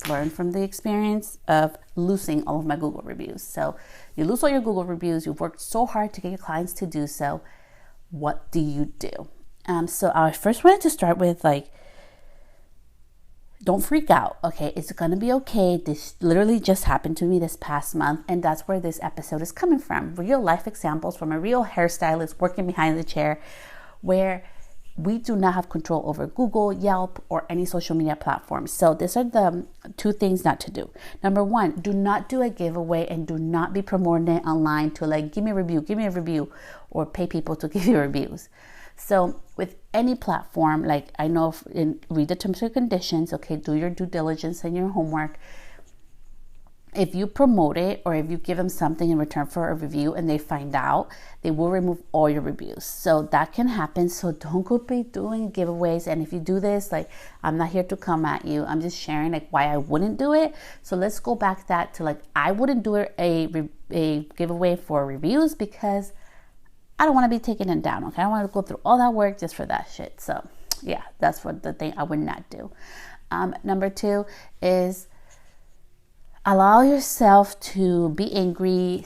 learned from the experience of losing all of my Google reviews. So you lose all your Google reviews. You've worked so hard to get your clients to do so. What do you do? So I first wanted to start with don't freak out, okay? It's gonna be okay. This literally just happened to me this past month, and that's where this episode is coming from. Real life examples from a real hairstylist working behind the chair, where we do not have control over Google, Yelp, or any social media platforms. So these are the two things not to do. Number one, do not do a giveaway and do not be promoting it online to give me a review, or pay people to give you reviews. So with any platform, I know read the terms and conditions, okay, do your due diligence and your homework. If you promote it or if you give them something in return for a review and they find out, they will remove all your reviews. So that can happen. So don't go be doing giveaways. And if you do this, I'm not here to come at you. I'm just sharing why I wouldn't do it. So let's go back to I wouldn't do a giveaway for reviews because I don't want to be taking it down. Okay, I don't want to go through all that work just for that shit. So yeah, that's what the thing I would not do. Number two is allow yourself to be angry,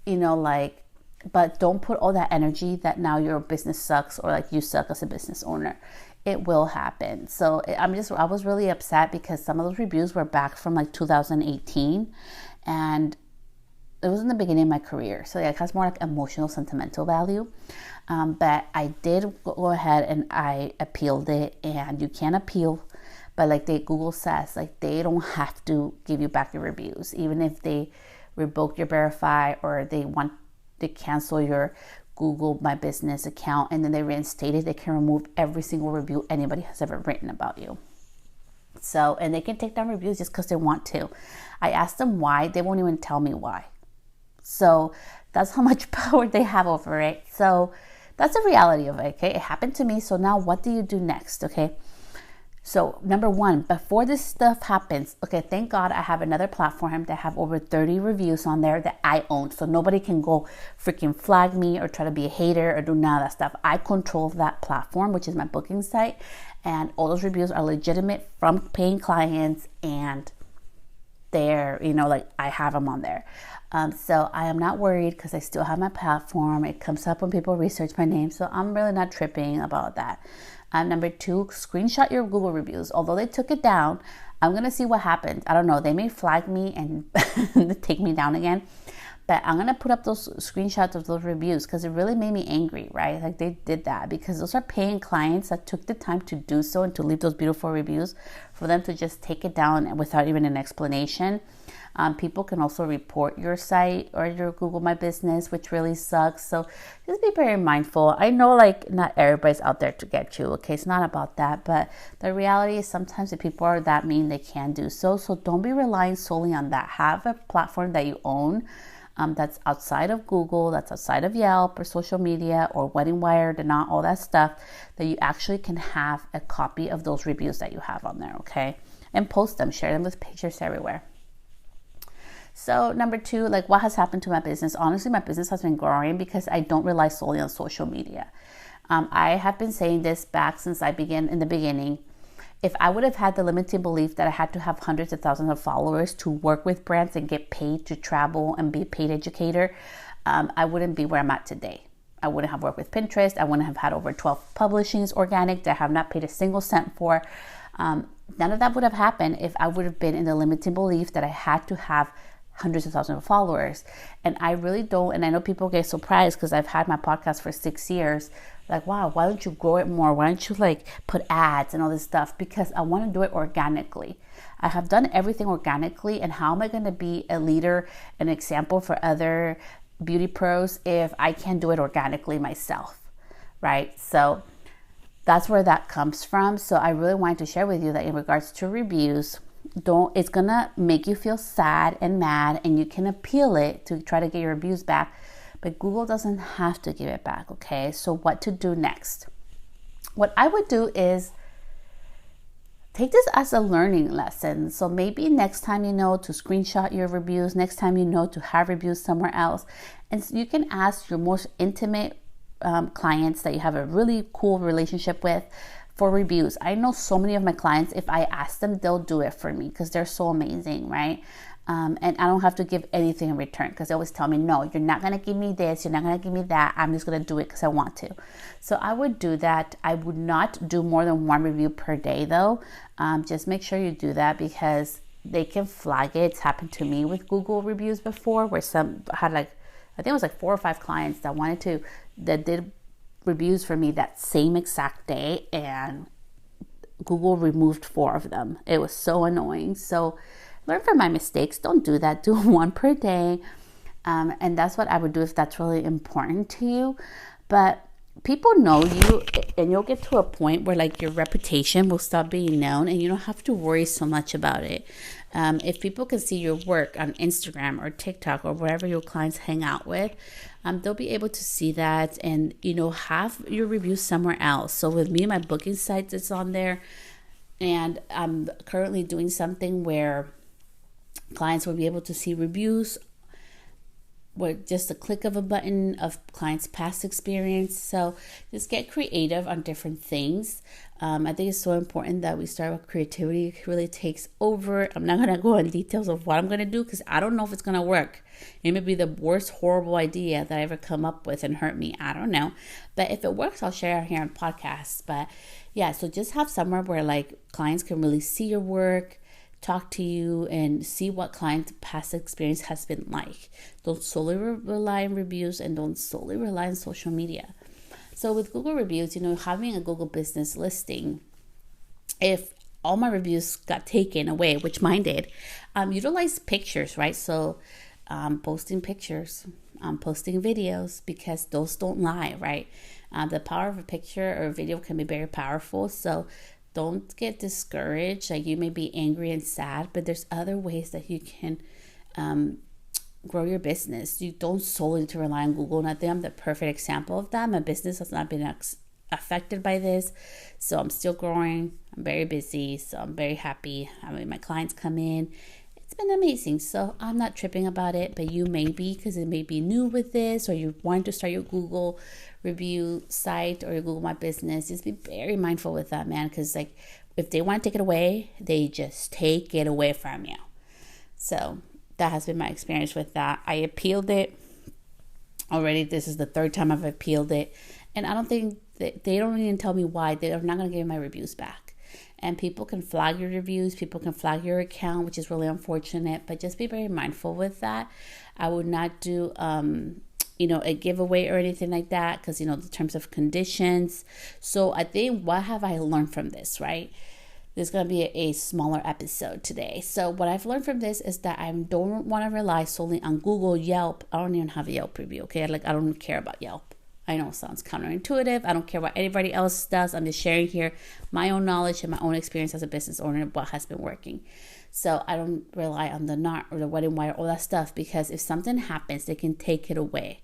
but don't put all that energy that now your business sucks or you suck as a business owner. It will happen. So I was really upset because some of those reviews were back from 2018, and it was in the beginning of my career. So it has more emotional, sentimental value. But I did go ahead and I appealed it, and you can appeal. But Google says, they don't have to give you back your reviews. Even if they revoke your verify or they want to cancel your Google My Business account and then they reinstate it, they can remove every single review anybody has ever written about you. So, and they can take down reviews just because they want to. I asked them why, they won't even tell me why. So that's how much power they have over it. So that's the reality of it, okay? It happened to me. So now what do you do next, okay? So number one, before this stuff happens, okay, thank God I have another platform that have over 30 reviews on there that I own. So nobody can go freaking flag me or try to be a hater or do none of that stuff. I control that platform, which is my booking site. And all those reviews are legitimate from paying clients, and they're, I have them on there. So I am not worried because I still have my platform. It comes up when people research my name. So I'm really not tripping about that. Number two, screenshot your Google reviews. Although they took it down, I'm going to see what happens. I don't know. They may flag me and take me down again. But I'm going to put up those screenshots of those reviews because it really made me angry, right? They did that because those are paying clients that took the time to do so and to leave those beautiful reviews. For them to just take it down without even an explanation. People can also report your site or your Google My Business, which really sucks. So just be very mindful. I know not everybody's out there to get you. Okay, it's not about that. But the reality is sometimes if people are that mean, they can do so. So don't be relying solely on that. Have a platform that you own that's outside of Google, that's outside of Yelp or social media or Wedding Wire, not all that stuff, that you actually can have a copy of those reviews that you have on there, okay? And post them, share them with pages everywhere. So number two, what has happened to my business? Honestly, my business has been growing because I don't rely solely on social media. I have been saying this back since I began in the beginning. If I would have had the limiting belief that I had to have hundreds of thousands of followers to work with brands and get paid to travel and be a paid educator, I wouldn't be where I'm at today. I wouldn't have worked with Pinterest. I wouldn't have had over 12 publishings organic that I have not paid a single cent for. None of that would have happened if I would have been in the limiting belief that I had to have hundreds of thousands of followers. And I really don't, and I know people get surprised because I've had my podcast for 6 years. Wow, why don't you grow it more? Why don't you put ads and all this stuff? Because I want to do it organically. I have done everything organically, and how am I going to be a leader, an example for other beauty pros if I can't do it organically myself, right? So that's where that comes from. So I really wanted to share with you that in regards to reviews, it's gonna make you feel sad and mad, and you can appeal it to try to get your reviews back, but Google doesn't have to give it back, okay? So what to do next? What I would do is take this as a learning lesson. So maybe next time to screenshot your reviews, next time to have reviews somewhere else, and so you can ask your most intimate clients that you have a really cool relationship with for reviews. I know so many of my clients, if I ask them, they'll do it for me because they're so amazing, right? And I don't have to give anything in return because they always tell me, no, you're not going to give me this, you're not going to give me that. I'm just going to do it because I want to. So I would do that. I would not do more than 1 review per day though. Just make sure you do that because they can flag it. It's happened to me with Google reviews before where some had I think it was 4 or 5 clients that did reviews for me that same exact day, and Google removed 4 of them. It was so annoying. So learn from my mistakes. Don't do that. Do 1 per day. And that's what I would do if that's really important to you. But people know you, and you'll get to a point where your reputation will stop being known and you don't have to worry so much about it. If people can see your work on Instagram or TikTok or wherever your clients hang out with, they'll be able to see that and, have your reviews somewhere else. So with me, my booking sites, it's on there. And I'm currently doing something where clients will be able to see reviews with just a click of a button of clients' past experience. So just get creative on different things. I think it's so important that we start with creativity. It really takes over. I'm not going to go in details of what I'm going to do because I don't know if it's going to work. It may be the worst horrible idea that I ever come up with and hurt me. I don't know. But if it works, I'll share it here on podcasts. But yeah, so just have somewhere where clients can really see your work, talk to you, and see what clients' past experience has been like. Don't solely rely on reviews and don't solely rely on social media. So with Google reviews, having a Google business listing, if all my reviews got taken away, which mine did, utilize pictures, right? So posting pictures, posting videos, because those don't lie, right? The power of a picture or a video can be very powerful. So don't get discouraged. You may be angry and sad, but there's other ways that you can grow your business. You don't solely need to rely on Google. And I think I'm the perfect example of that. My business has not been affected by this. So I'm still growing. I'm very busy. So I'm very happy. My clients come in. It's been amazing. So I'm not tripping about it, but you may be, because it may be new with this, or you want to start your Google review site or your Google My Business. Just be very mindful with that, man. Because if they want to take it away, they just take it away from you. So that has been my experience with that. I appealed it already. This is the 3rd time I've appealed it. And I don't think that they don't even tell me why. They're not going to give my reviews back. And people can flag your reviews. People can flag your account, which is really unfortunate. But just be very mindful with that. I would not do, a giveaway or anything like that because, the terms of conditions. So I think, what have I learned from this, right? There's going to be a smaller episode today. So what I've learned from this is that I don't want to rely solely on Google, Yelp. I don't even have a Yelp review, okay? I don't care about Yelp. I know it sounds counterintuitive. I don't care what anybody else does. I'm just sharing here my own knowledge and my own experience as a business owner and what has been working. So I don't rely on the knot or the wedding wire, all that stuff, because if something happens, they can take it away.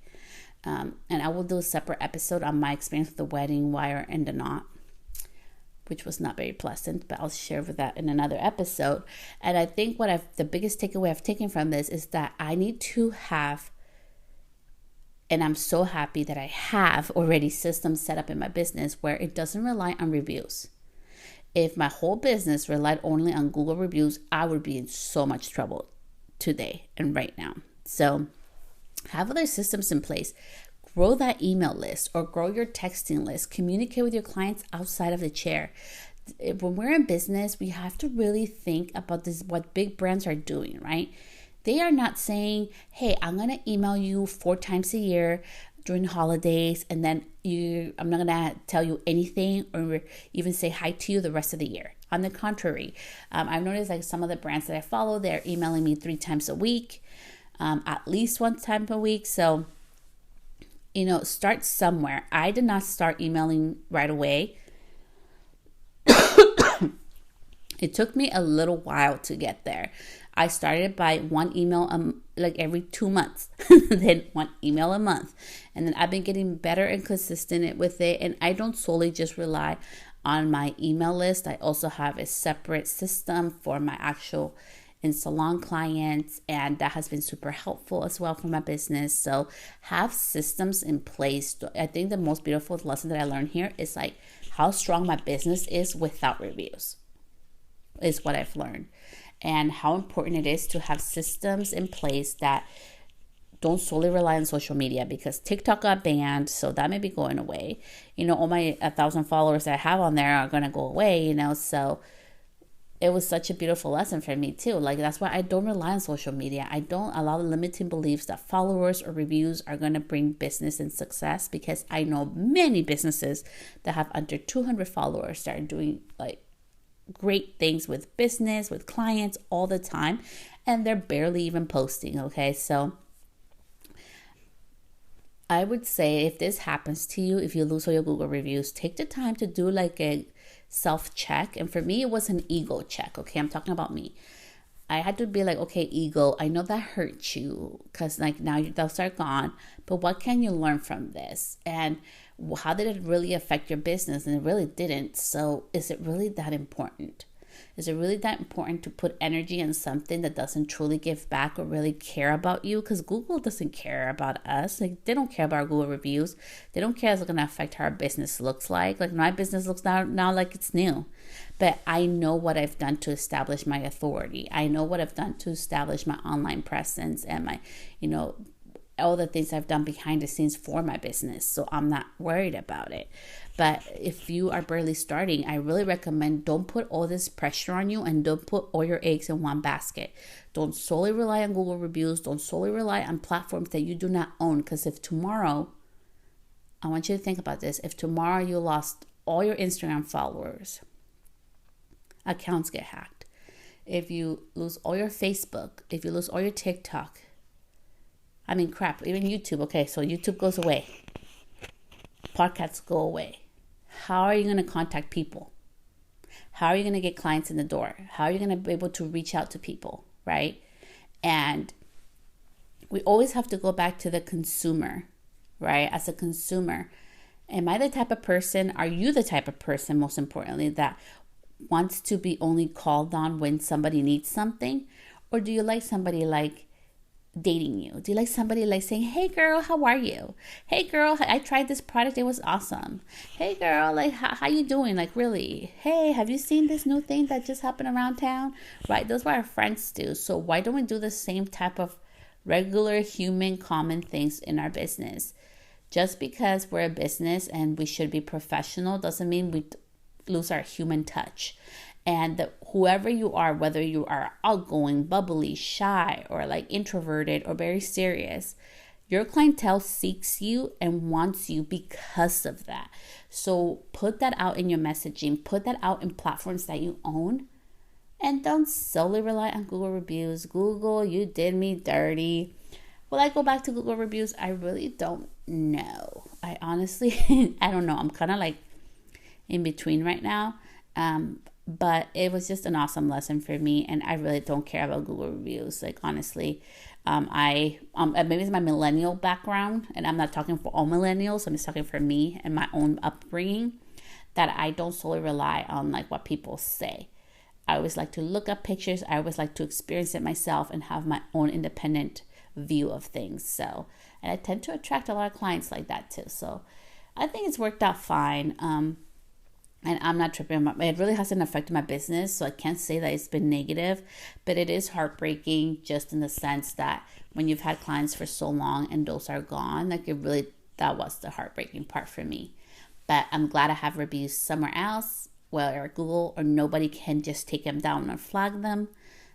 And I will do a separate episode on my experience with the wedding wire and the knot, which was not very pleasant, but I'll share with that in another episode. And I think the biggest takeaway I've taken from this is that I need to have, and I'm so happy that I have already systems set up in my business where it doesn't rely on reviews. If my whole business relied only on Google reviews, I would be in so much trouble today and right now. So have other systems in place. Grow that email list or grow your texting list. Communicate with your clients outside of the chair. When we're in business, we have to really think about this, what big brands are doing, right? They are not saying, hey, I'm going to email you 4 times a year during holidays, and then I'm not going to tell you anything or even say hi to you the rest of the year. On the contrary, I've noticed some of the brands that I follow, they're emailing me 3 times a week, at least 1 time a week. So, start somewhere. I did not start emailing right away. It took me a little while to get there. I started by 1 email every 2 months, then 1 email a month. And then I've been getting better and consistent with it. And I don't solely just rely on my email list. I also have a separate system for my actual in-salon clients, and that has been super helpful as well for my business. So have systems in place. I think the most beautiful lesson that I learned here is how strong my business is without reviews, is what I've learned. And how important it is to have systems in place that don't solely rely on social media, because TikTok got banned, so that may be going away. All my 1,000 followers that I have on there are going to go away, so it was such a beautiful lesson for me too. Like, that's why I don't rely on social media. I don't allow limiting beliefs that followers or reviews are going to bring business and success, because I know many businesses that have under 200 followers that are doing like great things with business, with clients all the time, and they're barely even posting. Okay, so I would say, if this happens to you, if you lose all your Google reviews, take the time to do like a self-check. And for me, it was an ego check. Okay, I'm talking about me. I had to be like, okay, ego, I know that hurt you, because like now those are gone, but what can you learn from this? And how did it really affect your business? And it really didn't. So is it really that important? Is it really that important to put energy in something that doesn't truly give back or really care about you? Because Google doesn't care about us. Like, they don't care about our Google reviews. They don't care if it's going to affect how our business looks like. Like, my business looks now like it's new. But I know what I've done to establish my authority. I know what I've done to establish my online presence and my, all the things I've done behind the scenes for my business. So I'm not worried about it. But if you are barely starting, I really recommend, don't put all this pressure on you, and don't put all your eggs in one basket. Don't solely rely on Google reviews. Don't solely rely on platforms that you do not own. Because if tomorrow, I want you to think about this. If tomorrow you lost all your Instagram followers, accounts get hacked. If you lose all your Facebook, if you lose all your TikTok, even YouTube. Okay, so YouTube goes away. Podcasts go away. How are you going to contact people? How are you going to get clients in the door? How are you going to be able to reach out to people, right? And we always have to go back to the consumer, right? As a consumer, am I the type of person, are you the type of person, most importantly, that wants to be only called on when somebody needs something? Or do you like somebody like dating you? Do you like somebody like saying, hey girl, how are you? Hey girl, I tried this product, it was awesome. Hey girl, like how you doing? Like, really? Hey, have you seen this new thing that just happened around town? Right? Those are our friends do. So why don't we do the same type of regular human common things in our business? Just because we're a business and we should be professional doesn't mean we lose our human touch. And whoever you are, whether you are outgoing, bubbly, shy, or like introverted or very serious, your clientele seeks you and wants you because of that. So put that out in your messaging, put that out in platforms that you own, and don't solely rely on Google reviews. Google, you did me dirty. Will I go back to Google reviews? I really don't know. I honestly, I don't know. I'm kind of like in between right now. But it was just an awesome lesson for me, and I really don't care about Google reviews. Like, honestly, maybe it's my millennial background, and I'm not talking for all millennials. I'm just talking for me and my own upbringing, that I don't solely rely on like what people say. I always like to look up pictures. I always like to experience it myself and have my own independent view of things. So, and I tend to attract a lot of clients like that too. So I think it's worked out fine. And I'm not tripping. It really hasn't affected my business, so I can't say that it's been negative, but it is heartbreaking, just in the sense that when you've had clients for so long and those are gone, like that was the heartbreaking part for me. But I'm glad I have reviews somewhere else, whether Google or nobody can just take them down or flag them.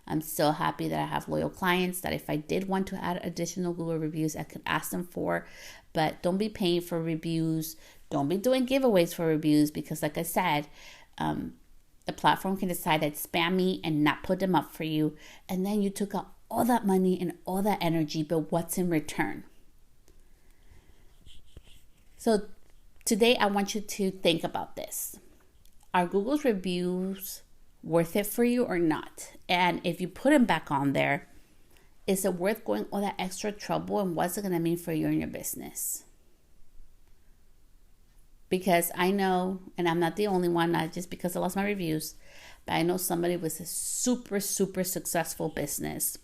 I'm so happy that I have loyal clients that if I did want to add additional Google reviews, I could ask them for. But don't be paying for reviews. Don't be doing giveaways for reviews, because like I said, the platform can decide that it's spammy and not put them up for you. And then you took out all that money and all that energy, but what's in return? So today I want you to think about this. Are Google's reviews worth it for you or not? And if you put them back on there, is it worth going all that extra trouble, and what's it going to mean for you and your business? Because I know, and I'm not the only one, not just because I lost my reviews, but I know somebody with a super, super successful business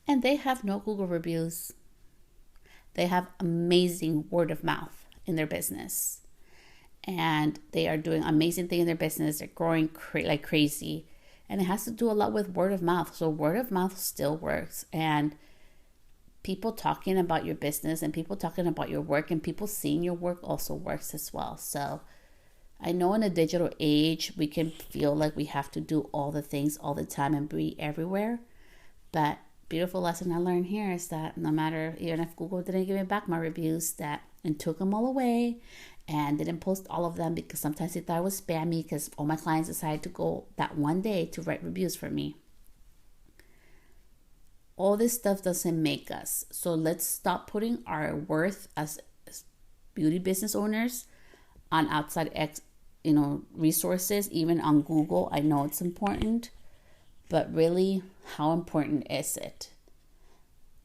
and they have no Google reviews. They have amazing word of mouth in their business. and they are doing amazing things in their business. They're growing like crazy. And it has to do a lot with word of mouth. So word of mouth still works. And people talking about your business and people talking about your work and people seeing your work also works as well. So I know in a digital age, we can feel like we have to do all the things all the time and be everywhere. But beautiful lesson I learned here is that no matter, even if Google didn't give me back my reviews, that and took them all away and didn't post all of them because sometimes they thought it was spammy because all my clients decided to go that one day to write reviews for me. All this stuff doesn't make us. So let's stop putting our worth as beauty business owners on outside resources, even on Google. I know it's important, but really, how important is it?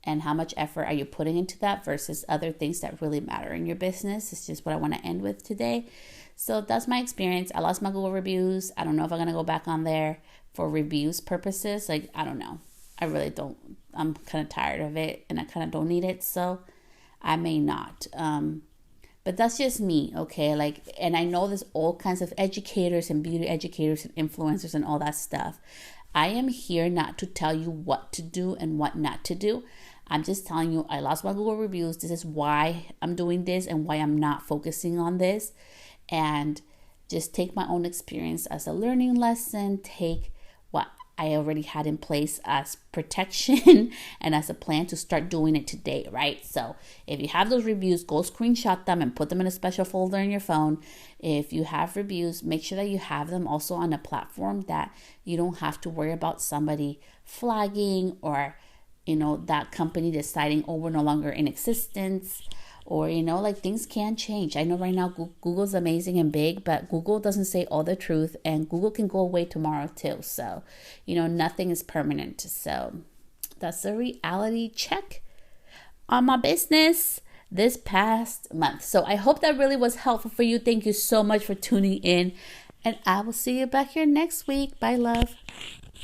And how much effort are you putting into that versus other things that really matter in your business? It's just what I want to end with today. So that's my experience. I lost my Google reviews. I don't know if I'm going to go back on there for reviews purposes. Like, I don't know. I really don't. I'm kind of tired of it and I kind of don't need it. So I may not. But that's just me, okay? Like, and I know there's all kinds of educators and beauty educators and influencers and all that stuff. I am here not to tell you what to do and what not to do. I'm just telling you, I lost my Google reviews. This is why I'm doing this and why I'm not focusing on this. And just take my own experience as a learning lesson. Take what I already had in place as protection and as a plan to start doing it today, right? So if you have those reviews, go screenshot them and put them in a special folder in your phone. If you have reviews, make sure that you have them also on a platform that you don't have to worry about somebody flagging or, that company deciding, oh, we're no longer in existence. Or, like things can change. I know right now Google's amazing and big, but Google doesn't say all the truth and Google can go away tomorrow too. So, nothing is permanent. So that's a reality check on my business this past month. So I hope that really was helpful for you. Thank you so much for tuning in and I will see you back here next week. Bye, love.